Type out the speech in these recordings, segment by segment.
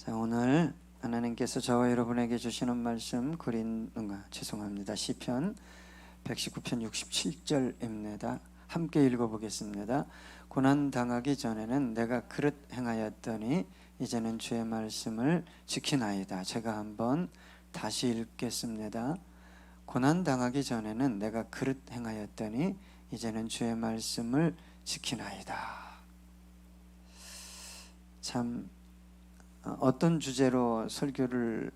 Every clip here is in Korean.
자, 오늘 하나님께서 저와 여러분에게 주시는 말씀 시편 119편 67절입니다. 함께 읽어보겠습니다. 고난 당하기 전에는 내가 그릇 행하였더니 이제는 주의 말씀을 지키나이다. 제가 한번 다시 읽겠습니다. 고난 당하기 전에는 내가 그릇 행하였더니 이제는 주의 말씀을 지키나이다. 참 어떤 주제로 설교를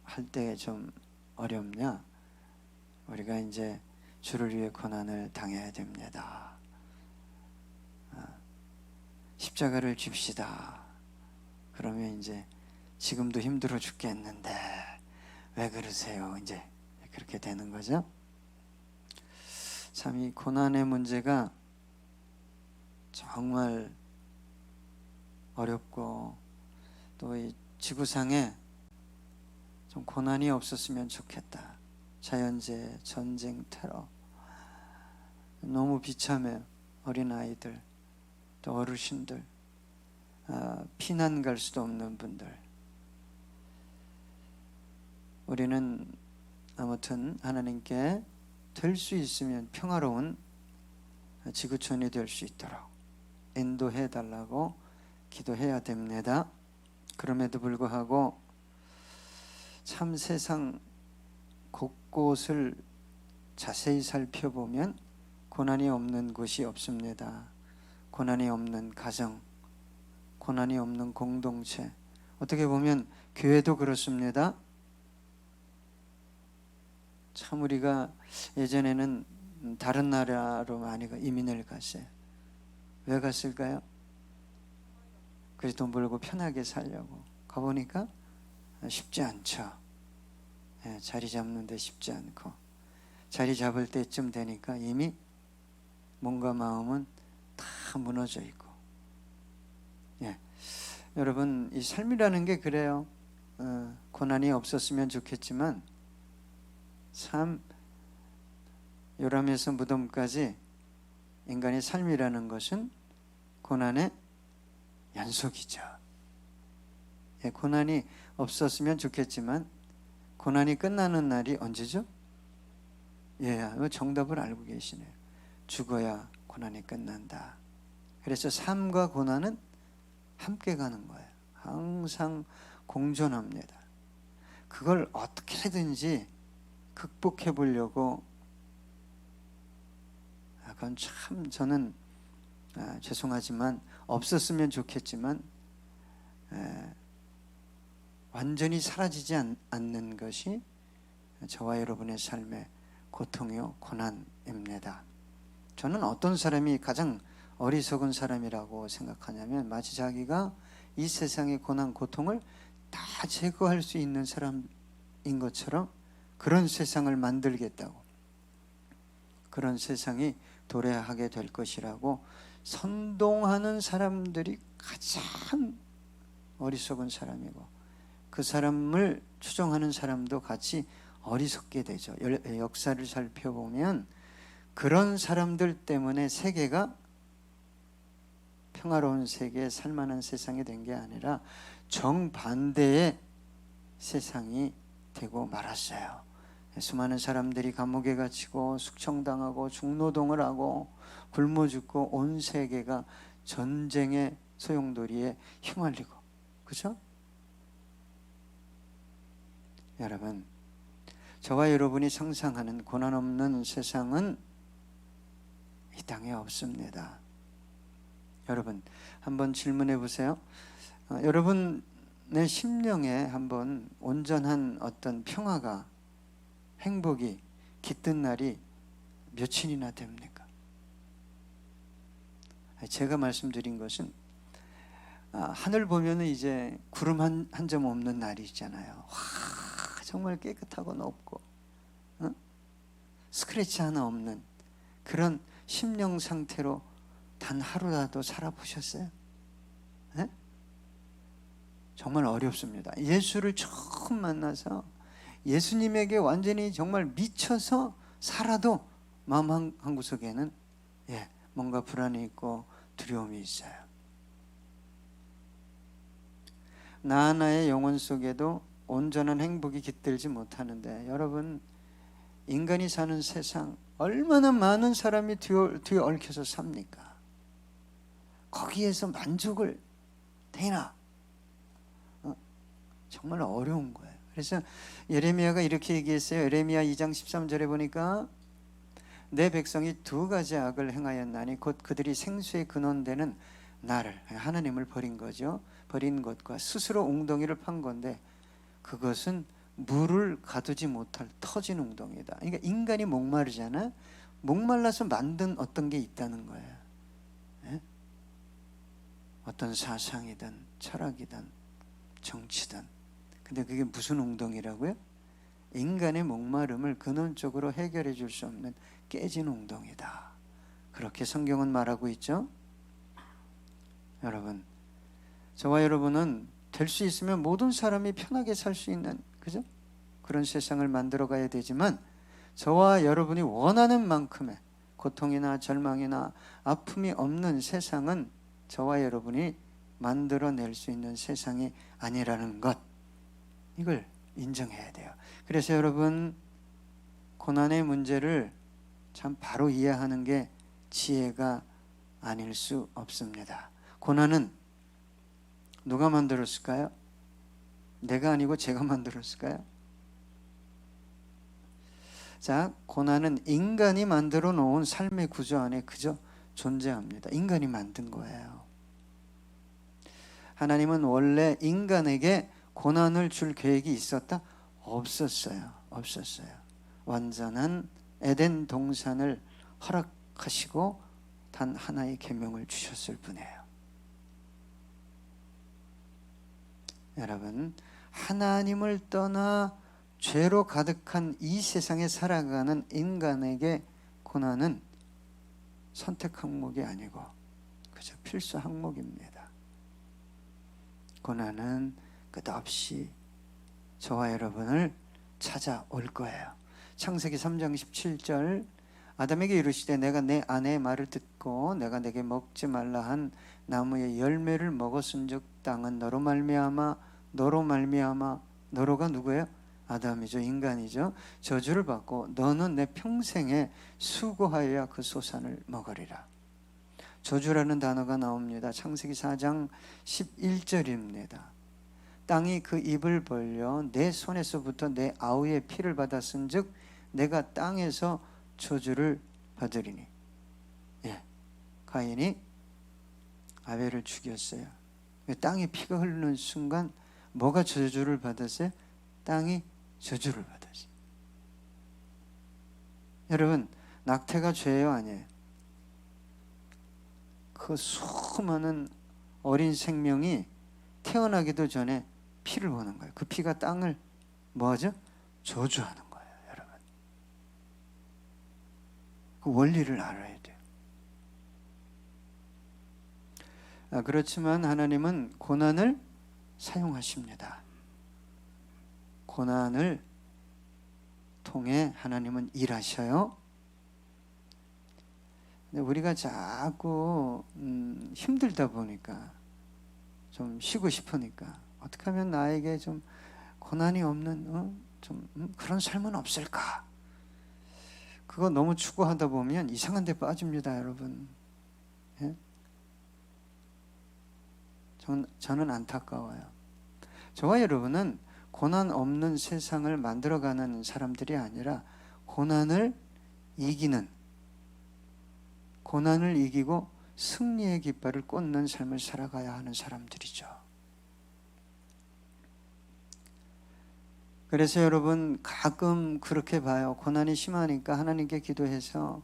할 때 좀 어렵냐? 우리가 이제 주를 위해 고난을 당해야 됩니다. 십자가를 집시다. 그러면 이제 지금도 힘들어 죽겠는데 왜 그러세요? 이제 그렇게 되는 거죠. 참 이 고난의 문제가 정말 어렵고 또 이 지구상에 좀 고난이 없었으면 좋겠다. 자연재해, 전쟁, 테러 너무 비참해요. 어린아이들 또 어르신들, 피난 갈 수도 없는 분들. 우리는 아무튼 하나님께 될 수 있으면 평화로운 지구촌이 될 수 있도록 인도해 달라고 기도해야 됩니다. 그럼에도 불구하고 참 세상 곳곳을 자세히 살펴보면 고난이 없는 곳이 없습니다. 고난이 없는 가정, 고난이 없는 공동체, 어떻게 보면 교회도 그렇습니다. 참 우리가 예전에는 다른 나라로 많이 이민을 갔어요. 왜 갔을까요? 그래서 돈 벌고 편하게 살려고. 가보니까 쉽지 않죠. 자리 잡는데 쉽지 않고, 자리 잡을 때쯤 되니까 이미 몸과 마음은 다 무너져 있고. 여러분, 이 삶이라는 게 그래요. 고난이 없었으면 좋겠지만 참 요람에서 무덤까지 인간의 삶이라는 것은 고난의 연속이죠. 고난이 없었으면 좋겠지만 고난이 끝나는 날이 언제죠? 정답을 알고 계시네요. 죽어야 고난이 끝난다. 그래서 삶과 고난은 함께 가는 거예요. 항상 공존합니다. 그걸 어떻게든지 극복해 보려고, 그건 참 저는 죄송하지만 없었으면 좋겠지만 완전히 사라지지 않는 것이 저와 여러분의 삶의 고통이요 고난입니다. 저는 어떤 사람이 가장 어리석은 사람이라고 생각하냐면 마치 자기가 이 세상의 고난 고통을 다 제거할 수 있는 사람인 것처럼 그런 세상을 만들겠다고, 그런 세상이 도래하게 될 것이라고 선동하는 사람들이 가장 어리석은 사람이고, 그 사람을 추종하는 사람도 같이 어리석게 되죠. 역사를 살펴보면 그런 사람들 때문에 세계가 평화로운 세계, 살만한 세상이 된 게 아니라 정반대의 세상이 되고 말았어요. 수많은 사람들이 감옥에 갇히고 숙청당하고 중노동을 하고 굶어 죽고 온 세계가 전쟁의 소용돌이에 휘말리고, 그렇죠? 여러분, 저와 여러분이 상상하는 고난 없는 세상은 이 땅에 없습니다. 여러분, 한번 질문해 보세요. 여러분의 심령에 한번 온전한 어떤 평화가, 행복이 깃든 날이 며칠이나 됩니까? 제가 말씀드린 것은 하늘 보면은 이제 구름 한 점 없는 날이 있잖아요. 정말 깨끗하고 높고 스크래치 하나 없는 그런 심령 상태로 단 하루라도 살아보셨어요? 정말 어렵습니다. 예수를 처음 만나서 예수님에게 완전히 정말 미쳐서 살아도 마음 한 구석에는 뭔가 불안이 있고 두려움이 있어요. 나 하나의 영혼 속에도 온전한 행복이 깃들지 못하는데, 여러분, 인간이 사는 세상 얼마나 많은 사람이 뒤에 얽혀서 삽니까? 거기에서 만족을 되나? 정말 어려운 거예요. 그래서 예레미야가 이렇게 얘기했어요. 예레미야 2장 13절에 보니까 내 백성이 두 가지 악을 행하였나니 곧 그들이 생수의 근원되는 나를, 하나님을 버린 거죠. 버린 것과 스스로 웅덩이를 판 건데 그것은 물을 가두지 못할 터진 웅덩이다. 그러니까 인간이 목마르잖아. 목말라서 만든 어떤 게 있다는 거예요. 예? 어떤 사상이든 철학이든 정치든. 근데 그게 무슨 웅덩이라고요? 인간의 목마름을 근원적으로 해결해 줄 수 없는 깨진 웅덩이다. 그렇게 성경은 말하고 있죠. 여러분, 저와 여러분은 될 수 있으면 모든 사람이 편하게 살 수 있는, 그죠? 그런 세상을 만들어 가야 되지만, 저와 여러분이 원하는 만큼의 고통이나 절망이나 아픔이 없는 세상은 저와 여러분이 만들어낼 수 있는 세상이 아니라는 것, 이걸 인정해야 돼요. 그래서 여러분, 고난의 문제를 참 바로 이해하는 게 지혜가 아닐 수 없습니다. 고난은 누가 만들었을까요? 내가 아니고 제가 만들었을까요? 자, 고난은 인간이 만들어 놓은 삶의 구조 안에 그저 존재합니다. 인간이 만든 거예요. 하나님은 원래 인간에게 고난을 줄 계획이 있었다? 없었어요. 완전한 에덴 동산을 허락하시고 단 하나의 계명을 주셨을 뿐이에요. 여러분, 하나님을 떠나 죄로 가득한 이 세상에 살아가는 인간에게 고난은 선택 항목이 아니고 그저 필수 항목입니다. 고난은 끝없이 저와 여러분을 찾아올 거예요. 창세기 3장 17절, 아담에게 이르시되 내가 내 아내의 말을 듣고 내가 내게 먹지 말라 한 나무의 열매를 먹었은즉 땅은 너로 말미암아 너로가 누구예요? 아담이죠. 인간이죠. 저주를 받고 너는 내 평생에 수고하여야 그 소산을 먹으리라. 저주라는 단어가 나옵니다. 창세기 4장 11절입니다. 땅이 그 입을 벌려 내 손에서부터 내 아우의 피를 받았은즉 내가 땅에서 저주를 받으리니. 가인이 아벨을 죽였어요. 땅에 피가 흐르는 순간 뭐가 저주를 받았어요? 땅이 저주를 받았어요. 여러분, 낙태가 죄예요, 아니에요? 그 수많은 어린 생명이 태어나기도 전에 피를 보는 거예요. 그 피가 땅을 뭐하죠? 저주하는 거예요, 여러분. 그 원리를 알아야 돼요. 그렇지만 하나님은 고난을 사용하십니다. 고난을 통해 하나님은 일하셔요. 근데 우리가 자꾸 힘들다 보니까 좀 쉬고 싶으니까 어떻게 하면 나에게 좀 고난이 없는 그런 삶은 없을까? 그거 너무 추구하다 보면 이상한 데 빠집니다, 여러분. 예? 저는 안타까워요. 저와 여러분은 고난 없는 세상을 만들어가는 사람들이 아니라 고난을 이기고 승리의 깃발을 꽂는 삶을 살아가야 하는 사람들이죠. 그래서 여러분, 가끔 그렇게 봐요. 고난이 심하니까 하나님께 기도해서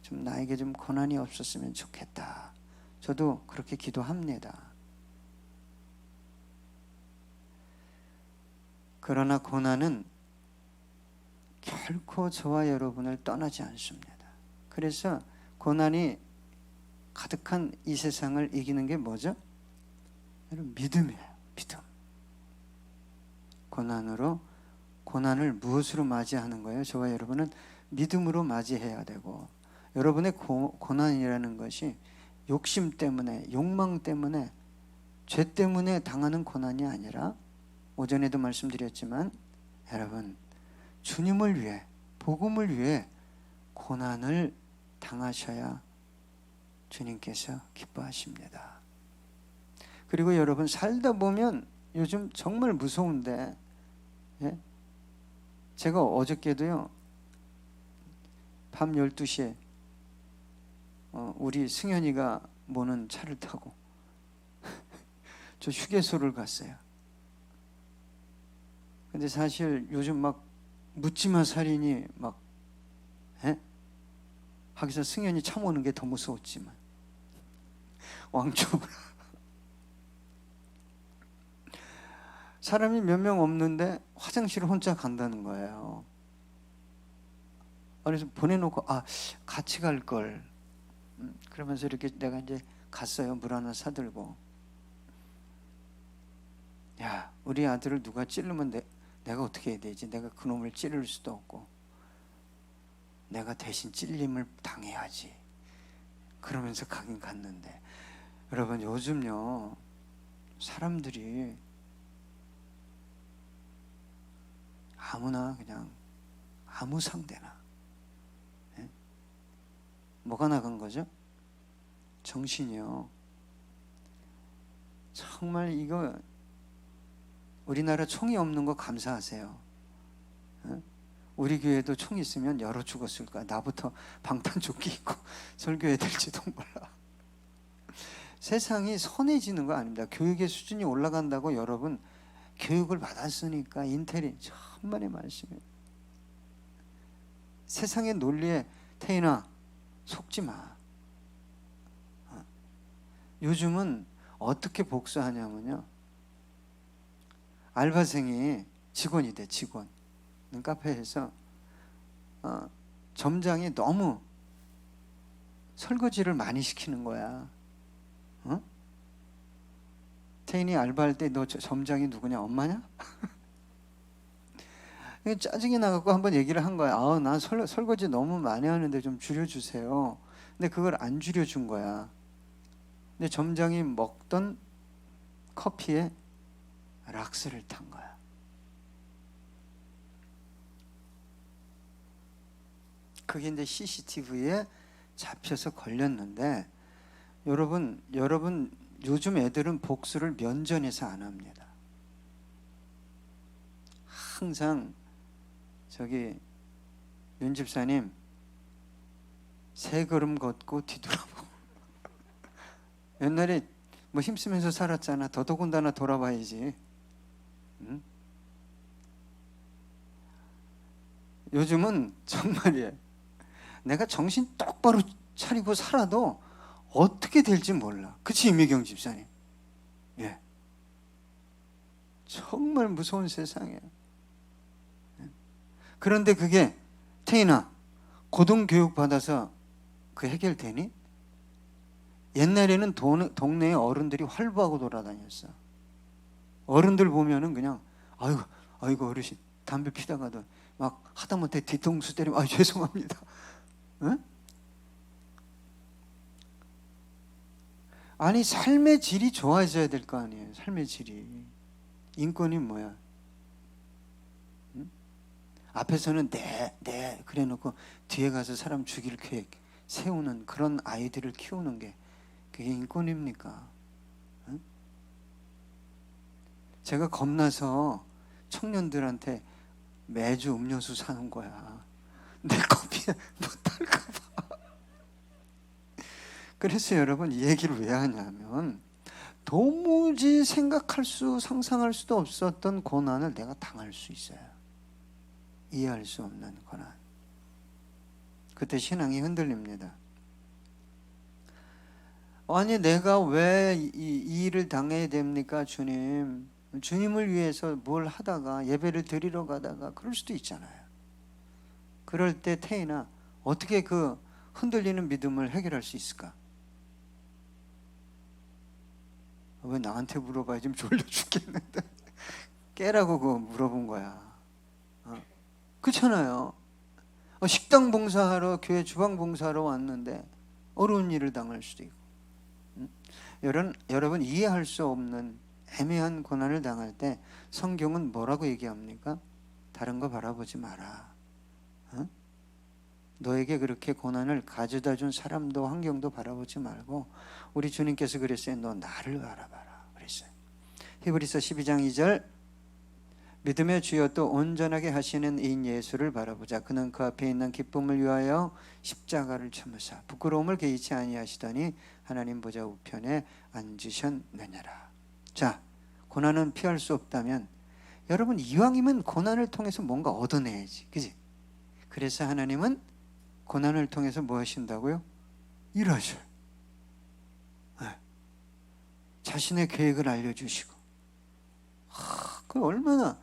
좀 나에게 좀 고난이 없었으면 좋겠다. 저도 그렇게 기도합니다. 그러나 고난은 결코 저와 여러분을 떠나지 않습니다. 그래서 고난이 가득한 이 세상을 이기는 게 뭐죠? 여러분, 믿음이에요. 믿음. 고난을 무엇으로 맞이하는 거예요? 저와 여러분은 믿음으로 맞이해야 되고, 여러분의 고난이라는 것이 욕심 때문에, 욕망 때문에 죄 때문에 당하는 고난이 아니라, 오전에도 말씀드렸지만 여러분, 주님을 위해, 복음을 위해 고난을 당하셔야 주님께서 기뻐하십니다. 그리고 여러분, 살다 보면 요즘 정말 무서운데, 예? 제가 어저께도요, 밤 12시에 우리 승현이가 모는 차를 타고 저 휴게소를 갔어요. 근데 사실 요즘 막 묻지마 살인이 막, 예? 하기서 승현이 차 모는 게 더 무서웠지만 왕초보라. 사람이 몇 명 없는데 화장실을 혼자 간다는 거예요. 그래서 보내놓고 같이 갈 걸. 그러면서 이렇게 내가 이제 갔어요. 물 하나 사들고. 야, 우리 아들을 누가 찌르면 내가 어떻게 해야 되지? 내가 그놈을 찌를 수도 없고, 내가 대신 찔림을 당해야지. 그러면서 가긴 갔는데, 여러분, 요즘요 사람들이 아무나 그냥 아무 상대나, 예? 뭐가 나간 거죠? 정신이요. 정말 이거 우리나라 총이 없는 거 감사하세요. 예? 우리 교회도 총 있으면 열어 죽었을 거야. 나부터 방탄조끼 입고 설교해야 될지도 몰라. 세상이 선해지는 거 아닙니다. 교육의 수준이 올라간다고 여러분 교육을 받았으니까 인텔이 천만의 말씀이에요. 세상의 논리에 태인아 속지 마. 요즘은 어떻게 복수하냐면요, 알바생이 직원이 돼. 직원 카페에서 점장이 너무 설거지를 많이 시키는 거야. 태인이 알바할 때 너 점장이 누구냐? 엄마냐? 짜증이 나갖고 한번 얘기를 한 거야. 난 설거지 너무 많이 하는데 좀 줄여주세요. 근데 그걸 안 줄여준 거야. 근데 점장이 먹던 커피에 락스를 탄 거야. 그게 이제 CCTV에 잡혀서 걸렸는데, 여러분 요즘 애들은 복수를 면전에서 안 합니다. 항상 윤 집사님 세 걸음 걷고 뒤돌아보고. 옛날에 뭐 힘쓰면서 살았잖아. 더더군다나 돌아봐야지. 응? 요즘은 정말이에요. 내가 정신 똑바로 차리고 살아도 어떻게 될지 몰라. 그치, 임미경 집사님? 예. 정말 무서운 세상이에요. 그런데 그게 태인아, 고등교육 받아서 그 해결되니? 옛날에는 동네에 어른들이 활보하고 돌아다녔어. 어른들 보면은 그냥 아이고 어르신 담배 피다가도 막 하다못해 뒤통수 때리면 죄송합니다. 응? 아니, 삶의 질이 좋아져야 될 거 아니에요. 삶의 질이. 인권이 뭐야? 응? 앞에서는 네 그래 놓고 뒤에 가서 사람 죽일 계획 세우는 그런 아이들을 키우는 게 그게 인권입니까? 응? 제가 겁나서 청년들한테 매주 음료수 사는 거야. 내 커피에 못할까 봐. 그래서 여러분, 이 얘기를 왜 하냐면, 도무지 상상할 수도 없었던 고난을 내가 당할 수 있어요. 이해할 수 없는 고난. 그때 신앙이 흔들립니다. 아니, 내가 왜 이 일을 당해야 됩니까, 주님? 주님을 위해서 뭘 하다가 예배를 드리러 가다가 그럴 수도 있잖아요. 그럴 때 태인아, 어떻게 그 흔들리는 믿음을 해결할 수 있을까? 왜 나한테 물어봐야 좀 졸려 죽겠는데. 깨라고 그거 물어본 거야. 그렇잖아요. 식당 봉사하러, 교회 주방 봉사하러 왔는데 어려운 일을 당할 수도 있고. 여러분 이해할 수 없는 애매한 고난을 당할 때 성경은 뭐라고 얘기합니까? 다른 거 바라보지 마라. 어? 너에게 그렇게 고난을 가져다 준 사람도 환경도 바라보지 말고 우리 주님께서 그랬어요. 너 나를 바라봐라 그랬어요. 히브리서 12장 2절 믿음의 주여 또 온전하게 하시는 이인 예수를 바라보자. 그는 그 앞에 있는 기쁨을 위하여 십자가를 참으사 부끄러움을 개의치 아니하시더니 하나님 보좌 우편에 앉으셨느니라. 자, 고난은 피할 수 없다면 여러분 이왕이면 고난을 통해서 뭔가 얻어내야지, 그지? 그래서 하나님은 고난을 통해서 뭐 하신다고요? 일하셔요. 네. 자신의 계획을 알려주시고. 그 얼마나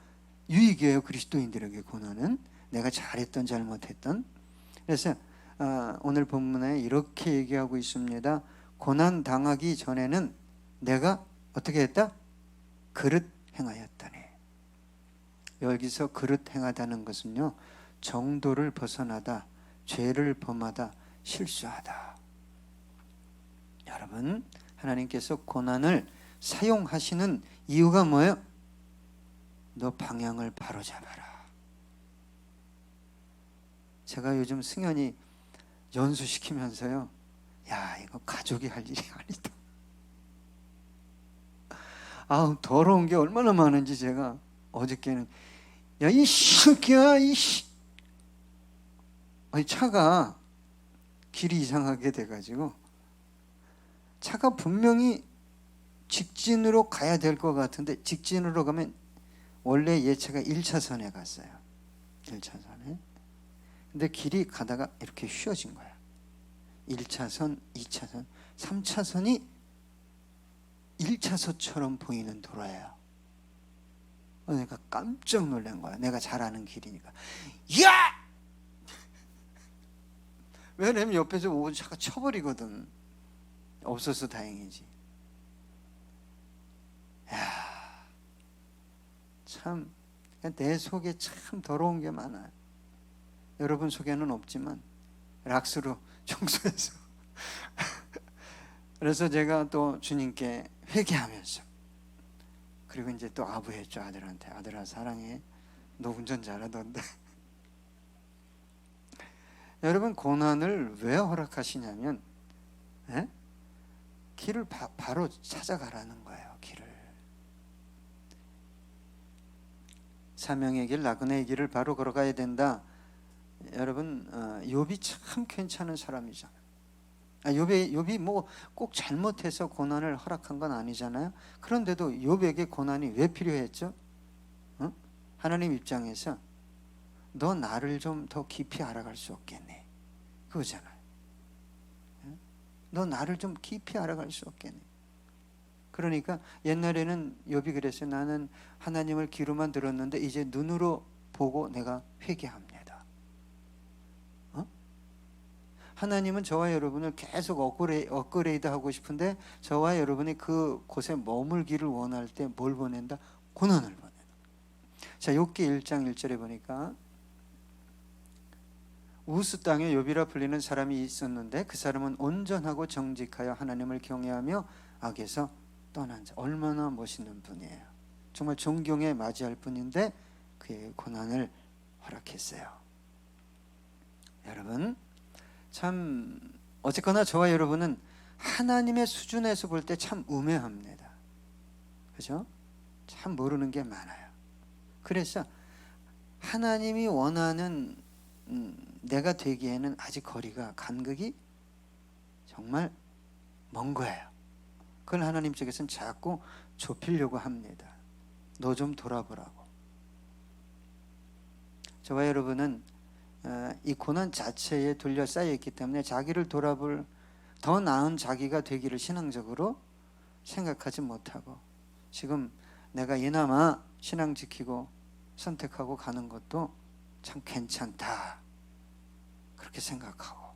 유익이에요, 그리스도인들에게 고난은. 내가 잘했던 잘못했던. 그래서 오늘 본문에 이렇게 얘기하고 있습니다. 고난 당하기 전에는 내가 어떻게 했다? 그릇 행하였다니. 여기서 그릇 행하다는 것은요, 정도를 벗어나다, 죄를 범하다, 실수하다. 여러분, 하나님께서 고난을 사용하시는 이유가 뭐예요? 너 방향을 바로잡아라. 제가 요즘 승현이 연수시키면서요, 야, 이거 가족이 할 일이 아니다. 아우, 더러운 게 얼마나 많은지 제가 어저께는, 야, 이 새끼야, 아니, 차가 길이 이상하게 돼가지고 차가 분명히 직진으로 가야 될 것 같은데 직진으로 가면 원래 얘 차가 1차선에 갔어요. 1차선에. 근데 길이 가다가 이렇게 휘어진 거야. 1차선, 2차선, 3차선이 1차선처럼 보이는 도로예요. 그러니까 깜짝 놀란 거야. 내가 잘 아는 길이니까. 야! 왜냐면 옆에서 오는 차가 쳐버리거든. 없어서 다행이지. 야, 참 내 속에 참 더러운 게 많아요. 여러분 속에는 없지만 락스로 청소해서 그래서 제가 또 주님께 회개하면서, 그리고 이제 또 아부했죠. 아들한테. 아들아 사랑해, 너 운전 잘하던데. 여러분 고난을 왜 허락하시냐면 길을 바로 찾아가라는 거예요. 길을. 사명의 길, 나그네의 길을 바로 걸어가야 된다. 여러분 욥이 참 괜찮은 사람이잖아요. 욥이 뭐 꼭 잘못해서 고난을 허락한 건 아니잖아요. 그런데도 욥에게 고난이 왜 필요했죠? 하나님 입장에서 너 나를 좀 더 깊이 알아갈 수 없겠니? 그거잖아요. 너 나를 좀 깊이 알아갈 수 없겠니? 그러니까 옛날에는 욥이 그랬어요. 나는 하나님을 귀로만 들었는데 이제 눈으로 보고 내가 회개합니다. 하나님은 저와 여러분을 계속 업그레이드 하고 싶은데 저와 여러분이 그 곳에 머물기를 원할 때 뭘 보낸다? 고난을 보낸다. 자, 욥기 1장 1절에 보니까 우스 땅에 욥이라 불리는 사람이 있었는데 그 사람은 온전하고 정직하여 하나님을 경외하며 악에서 떠난 자. 얼마나 멋있는 분이에요. 정말 존경에 맞이할 분인데 그의 고난을 허락했어요. 여러분 참 어쨌거나 저와 여러분은 하나님의 수준에서 볼 때 참 우매합니다. 그죠? 참 모르는 게 많아요. 그래서 하나님이 원하는 내가 되기에는 아직 거리가 간극이 정말 먼 거예요. 그걸 하나님 쪽에서는 자꾸 좁히려고 합니다. 너 좀 돌아보라고. 저와 여러분은 이 고난 자체에 둘러싸여 있기 때문에 자기를 돌아볼 더 나은 자기가 되기를 신앙적으로 생각하지 못하고 지금 내가 이나마 신앙 지키고 선택하고 가는 것도 참 괜찮다 그렇게 생각하고,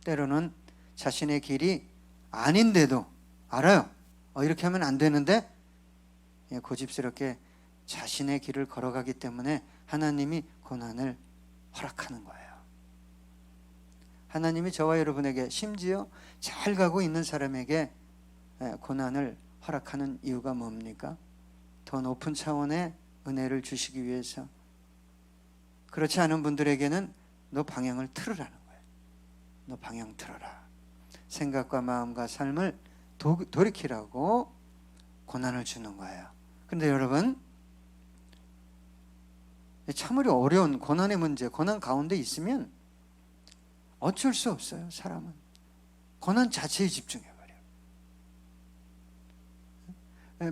때로는 자신의 길이 아닌데도 알아요. 이렇게 하면 안 되는데 고집스럽게 자신의 길을 걸어가기 때문에 하나님이 고난을 허락하는 거예요. 하나님이 저와 여러분에게, 심지어 잘 가고 있는 사람에게 고난을 허락하는 이유가 뭡니까? 더 높은 차원의 은혜를 주시기 위해서. 그렇지 않은 분들에게는 너 방향을 틀으라는 거예요. 너 방향 틀어라. 생각과 마음과 삶을 돌이키라고 고난을 주는 거예요. 그런데 여러분, 참으로 어려운 고난의 문제, 고난 가운데 있으면 어쩔 수 없어요. 사람은 고난 자체에 집중해버려요.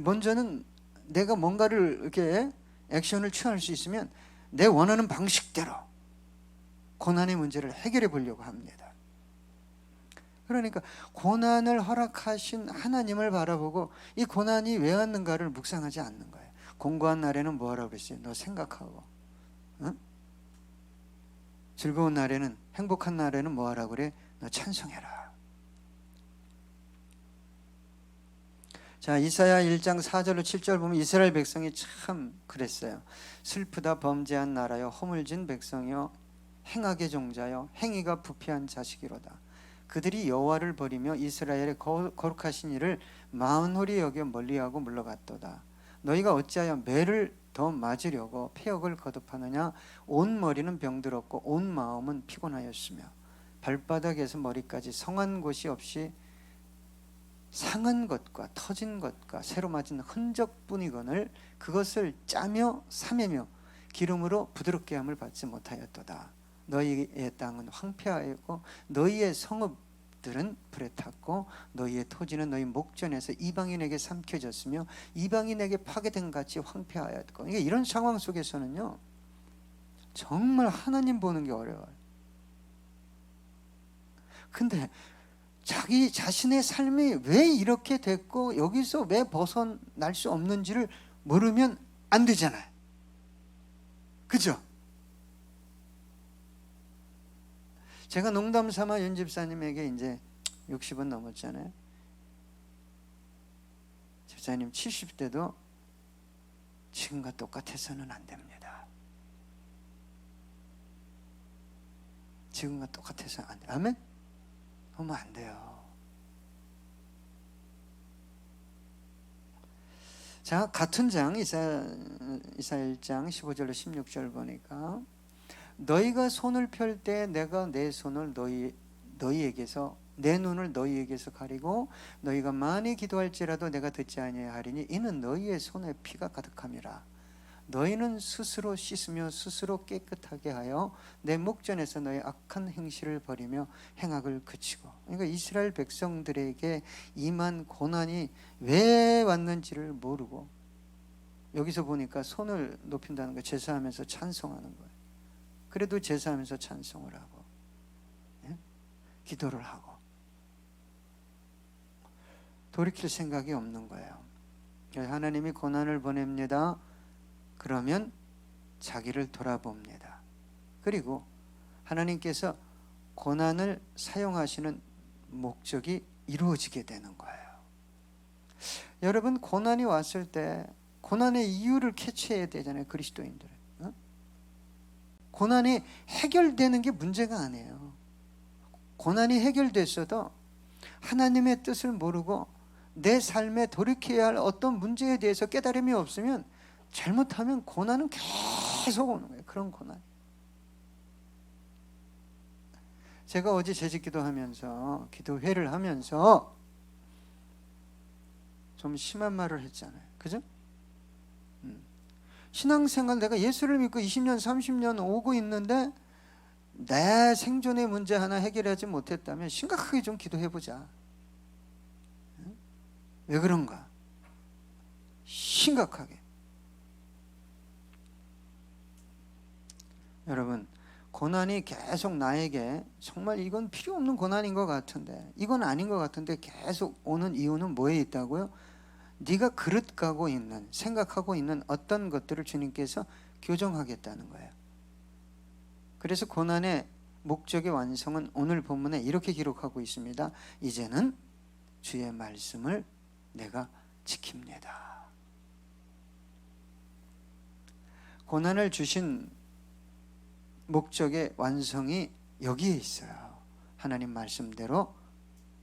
먼저는 내가 뭔가를 이렇게 액션을 취할 수 있으면 내 원하는 방식대로 고난의 문제를 해결해 보려고 합니다. 그러니까 고난을 허락하신 하나님을 바라보고 이 고난이 왜 왔는가를 묵상하지 않는 거예요. 공고한 날에는 뭐 하라고 그랬어요? 너 생각하고. 응? 즐거운 날에는, 행복한 날에는 뭐 하라고 그래? 너 찬송해라. 자, 이사야 1장 4절로 7절 보면 이스라엘 백성이 참 그랬어요. 슬프다 범죄한 나라여, 허물진 백성이여, 행악의 종자여, 행위가 부패한 자식이로다. 그들이 여호와를 버리며 이스라엘의 거룩하신 이를 만홀히 여겨 멀리하고 물러갔도다. 너희가 어찌하여 매를 더 맞으려고 폐역을 거듭하느냐? 온 머리는 병들었고 온 마음은 피곤하였으며 발바닥에서 머리까지 성한 곳이 없이 상한 것과 터진 것과 새로 맞은 흔적뿐이거늘 그것을 짜며 삼매며 기름으로 부드럽게 함을 받지 못하였도다. 너희의 땅은 황폐하였고 너희의 성읍들은 불에 탔고 너희의 토지는 너희 목전에서 이방인에게 삼켜졌으며 이방인에게 파괴된 같이 황폐하였고. 이런 상황 속에서는요, 정말 하나님 보는 게 어려워요. 근데 자기 자신의 삶이 왜 이렇게 됐고 여기서 왜 벗어날 수 없는지를 모르면 안 되잖아요. 그죠? 제가 농담 삼아 윤 집사님에게 이제 60은 넘었잖아요. 집사님 70대도 지금과 똑같아서는 안 됩니다. 지금과 똑같아서 안 돼요. 아멘? 그러면 안 돼요. 자, 같은 장 이사야 1장 15절로 16절 보니까 너희가 손을 펼 때 내가 내 손을 너희에게서 내 눈을 너희에게서 가리고 너희가 많이 기도할지라도 내가 듣지 아니하리니 이는 너희의 손에 피가 가득함이라. 너희는 스스로 씻으며 스스로 깨끗하게 하여 내 목전에서 너희 악한 행실을 버리며 행악을 그치고. 그러니까 이스라엘 백성들에게 임한 고난이 왜 왔는지를 모르고, 여기서 보니까 손을 높인다는 거, 제사하면서 찬송하는 거예요. 그래도 제사하면서 찬송을 하고, 예? 기도를 하고 돌이킬 생각이 없는 거예요. 하나님이 고난을 보냅니다. 그러면 자기를 돌아봅니다. 그리고 하나님께서 고난을 사용하시는 목적이 이루어지게 되는 거예요. 여러분, 고난이 왔을 때 고난의 이유를 캐치해야 되잖아요. 그리스도인들은. 고난이 해결되는 게 문제가 아니에요. 고난이 해결됐어도 하나님의 뜻을 모르고 내 삶에 돌이켜야 할 어떤 문제에 대해서 깨달음이 없으면, 잘못하면 고난은 계속 오는 거예요. 그런 고난. 제가 어제 재직기도 하면서, 기도회를 하면서 좀 심한 말을 했잖아요. 그죠? 신앙생활 내가 예수를 믿고 20년 30년 오고 있는데 내 생존의 문제 하나 해결하지 못했다면 심각하게 좀 기도해보자. 왜 그런가? 심각하게. 여러분, 고난이 계속 나에게, 정말 이건 필요 없는 고난인 것 같은데, 이건 아닌 것 같은데 계속 오는 이유는 뭐에 있다고요? 네가 그릇 가고 있는, 생각하고 있는 어떤 것들을 주님께서 교정하겠다는 거예요. 그래서 고난의 목적의 완성은 오늘 본문에 이렇게 기록하고 있습니다. 이제는 주의 말씀을 내가 지킵니다. 고난을 주신 목적의 완성이 여기에 있어요. 하나님 말씀대로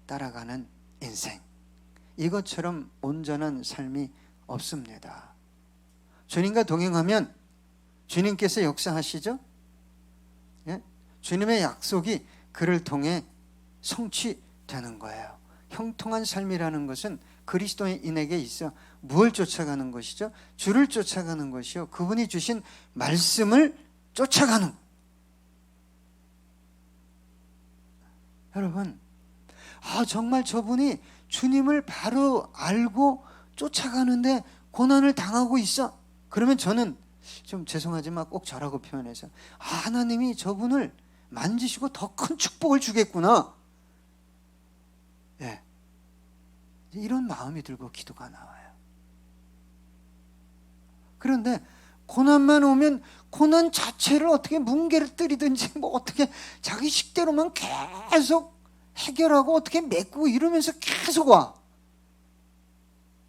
따라가는 인생. 이것처럼 온전한 삶이 없습니다. 주님과 동행하면 주님께서 역사하시죠. 예? 주님의 약속이 그를 통해 성취되는 거예요. 형통한 삶이라는 것은 그리스도인에게 있어 무엇을 쫓아가는 것이죠? 주를 쫓아가는 것이요, 그분이 주신 말씀을 쫓아가는. 여러분, 정말 저분이 주님을 바로 알고 쫓아가는데 고난을 당하고 있어. 그러면 저는 좀 죄송하지만 꼭 저라고 표현해서 하나님이 저분을 만지시고 더 큰 축복을 주겠구나. 예, 이런 마음이 들고 기도가 나와요. 그런데 고난만 오면 고난 자체를 어떻게 뭉개를 때리든지 뭐 어떻게 자기 식대로만 계속 해결하고 어떻게 메꾸고 이러면서 계속 와.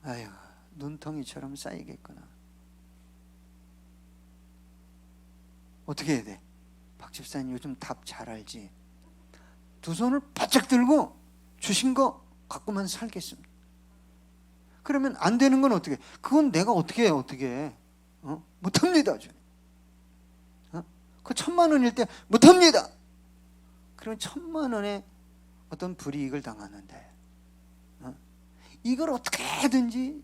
아유, 눈덩이처럼 쌓이겠구나. 어떻게 해야 돼? 박 집사님 요즘 답 잘 알지? 두 손을 바짝 들고 주신 거 갖고만 살겠습니다. 그러면 안 되는 건 어떻게? 그건 내가 어떻게 해? 못합니다, 주님. 그 1,000,000원일 때 못합니다. 그러면 1,000,000원의 어떤 불이익을 당하는데 이걸 어떻게든지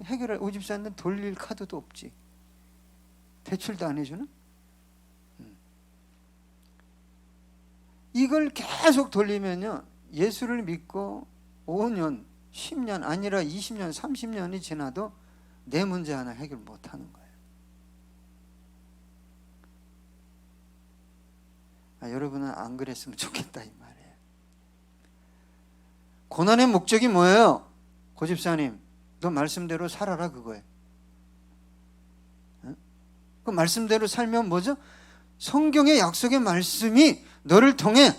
해결할, 오집사는 돌릴 카드도 없지. 대출도 안 해주는? 이걸 계속 돌리면요, 예수를 믿고 5년, 10년 아니라 20년, 30년이 지나도 내 문제 하나 해결 못하는 거예요. 여러분은 안 그랬으면 좋겠다 이 말이에요. 고난의 목적이 뭐예요? 고집사님, 너 말씀대로 살아라 그거예요. 그 말씀대로 살면 뭐죠? 성경의 약속의 말씀이 너를 통해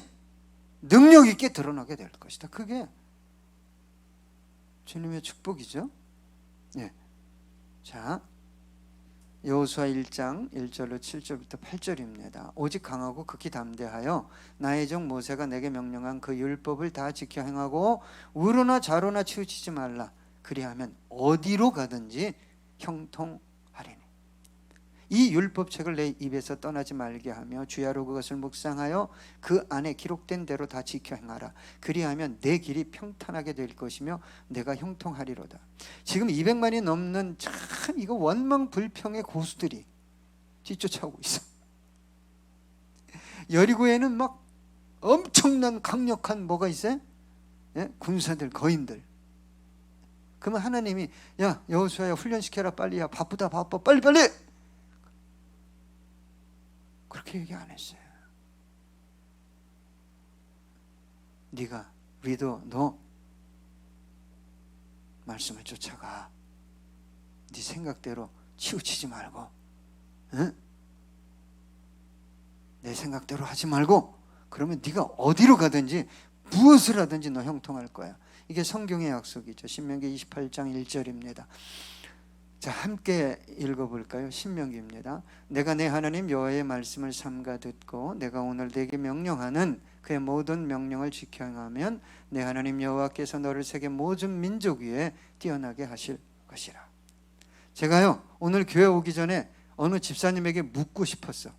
능력 있게 드러나게 될 것이다. 그게 주님의 축복이죠. 네. 자, 여호수아 1장 1절로 7절부터 8절입니다. 오직 강하고 극히 담대하여 나의 종 모세가 내게 명령한 그 율법을 다 지켜 행하고 우로나 좌로나 치우치지 말라. 그리하면 어디로 가든지 형통하리니. 이 율법책을 내 입에서 떠나지 말게 하며 주야로 그것을 묵상하여 그 안에 기록된 대로 다 지켜 행하라. 그리하면 내 길이 평탄하게 될 것이며 내가 형통하리로다. 지금 200만이 넘는 참 이거 원망불평의 고수들이 뒤쫓아오고 있어. 여리고에는 막 엄청난 강력한 뭐가 있어요? 예? 군사들, 거인들. 그러면 하나님이 야 여호수아야 훈련시켜라 빨리. 야 바쁘다 바빠 빨리. 그렇게 얘기 안 했어요. 네가 리더 너 말씀을 쫓아가. 네 생각대로 치우치지 말고, 응? 내 생각대로 하지 말고. 그러면 네가 어디로 가든지 무엇을 하든지 너 형통할 거야. 이게 성경의 약속이죠. 신명기 28장 1절입니다. 자, 함께 읽어볼까요? 신명기입니다. 내가 내 하나님 여호와의 말씀을 삼가 듣고 내가 오늘 내게 명령하는 그의 모든 명령을 지켜 행하면 내 하나님 여호와께서 너를 세계 모든 민족 위에 뛰어나게 하실 것이라. 제가요 오늘 교회 오기 전에 어느 집사님에게 묻고 싶었어.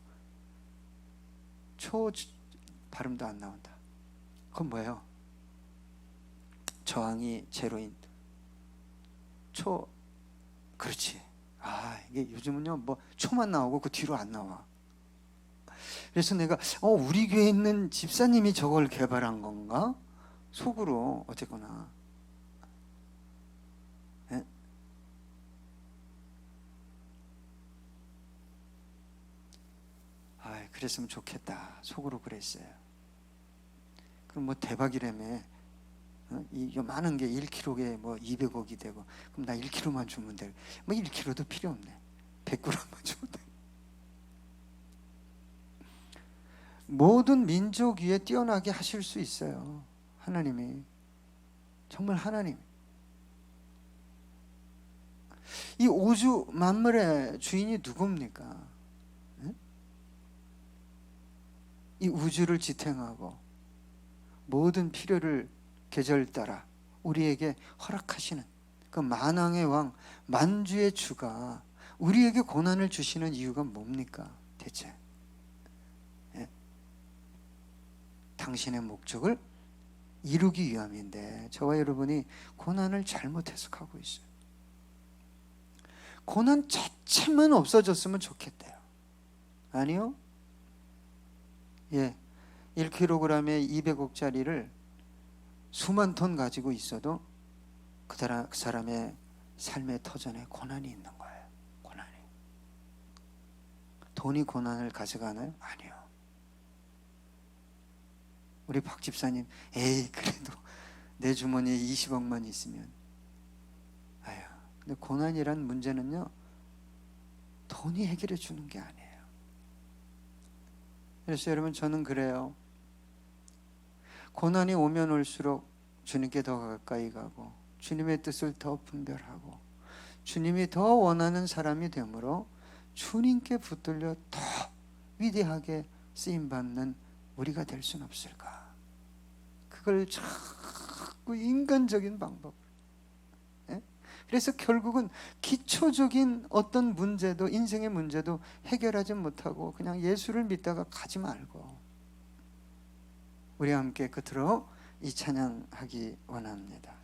발음도 안 나온다. 그건 뭐예요? 저항이 제로인 그렇지. 이게 요즘은요 뭐 초만 나오고 그 뒤로 안 나와. 그래서 내가 우리 교회에 있는 집사님이 저걸 개발한 건가? 속으로 어쨌거나. 예? 그랬으면 좋겠다. 속으로 그랬어요. 그럼 뭐 대박이라며. 이 많은 게 1kg에 뭐 200억이 되고, 그럼 나 1kg만 주면 돼. 뭐 1kg도 필요 없네. 100g만 주면 돼. 모든 민족 위에 뛰어나게 하실 수 있어요. 하나님이. 정말 하나님. 이 우주 만물의 주인이 누굽니까? 이 우주를 지탱하고 모든 필요를 계절 따라 우리에게 허락하시는 그 만왕의 왕, 만주의 주가 우리에게 고난을 주시는 이유가 뭡니까 대체? 예? 당신의 목적을 이루기 위함인데 저와 여러분이 고난을 잘못 해석하고 있어요. 고난 자체만 없어졌으면 좋겠대요. 아니요. 1kg에 200억짜리를 수만 톤 가지고 있어도 그 사람의 삶의 터전에 고난이 있는 거예요. 고난이. 돈이 고난을 가져가나요? 아니요. 우리 박 집사님, 에이 그래도 내 주머니에 20억만 있으면. 아유, 근데 고난이란 문제는요, 돈이 해결해 주는 게 아니에요. 그래서 여러분, 저는 그래요. 고난이 오면 올수록 주님께 더 가까이 가고 주님의 뜻을 더 분별하고 주님이 더 원하는 사람이 되므로 주님께 붙들려 더 위대하게 쓰임받는 우리가 될 수는 없을까? 그걸 자꾸 인간적인 방법. 그래서 결국은 기초적인 어떤 문제도, 인생의 문제도 해결하지 못하고 그냥 예수를 믿다가 가지 말고 우리와 함께 끝으로 이 찬양하기 원합니다.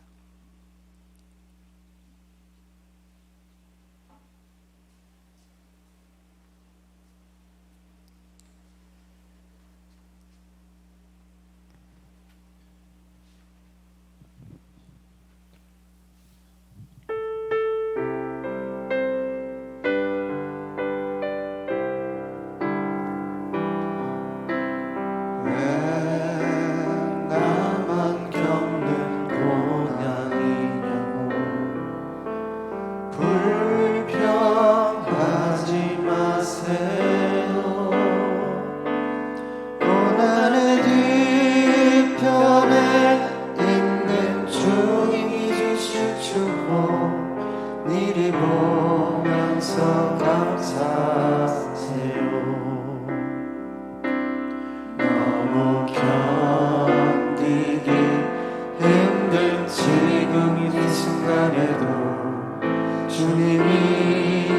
주님이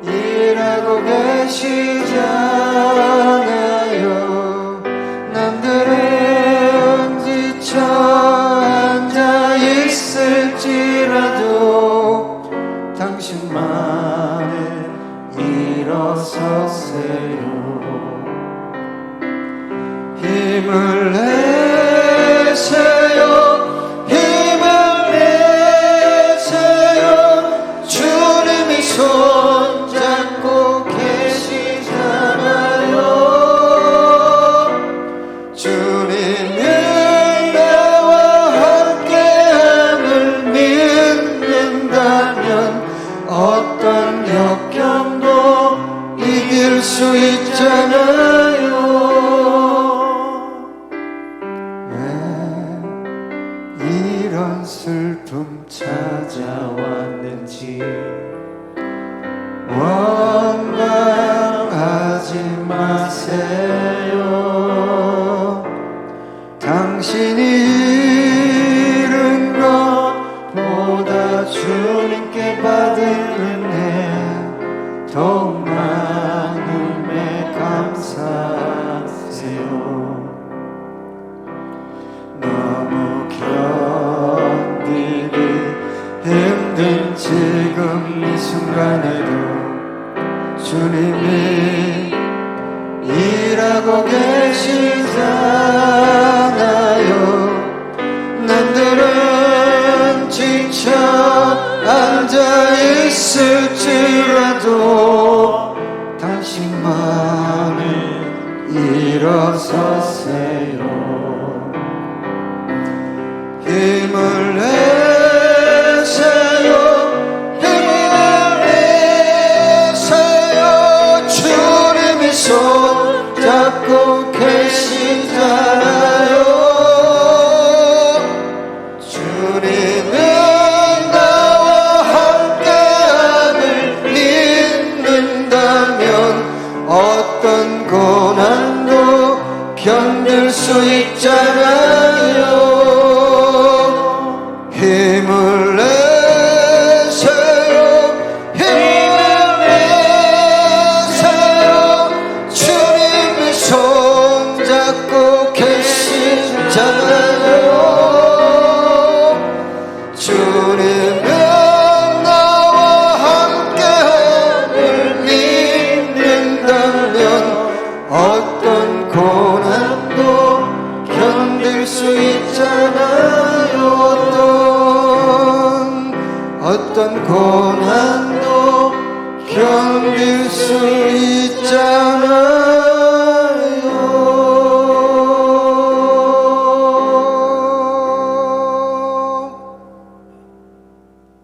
일하고 계시잖아요. 남들은 지쳐 앉아 있을지라도 당신만은 일어서세요. 힘을 내세요. 손잡고 계시잖아요. 주님이 나와 함께함을 믿는다면 어떤 역경도 이길 수 있잖아요. 왜 이런 슬픔 찾아왔는지 원망하지 마세요. 당신이 잃은 것보다 주님께 받은 은혜 더욱 많음에 감사하세요. 너무 견디기 힘든 지금 이 순간에도 주님이 일하고 계시잖아요. 남들은 지쳐 앉아 있을지라도 당신만은 일어서세요. 힘을 내세요. 손잡고 계시잖아요. 주님은 나와 함께함을 믿는다면 어떤 고난도 견딜 수 있잖아요. 주님은 나와 함께함을 믿는다면 어떤 고난도 견딜 수 있잖아요. 어떤 고난도 견딜 수 있잖아요.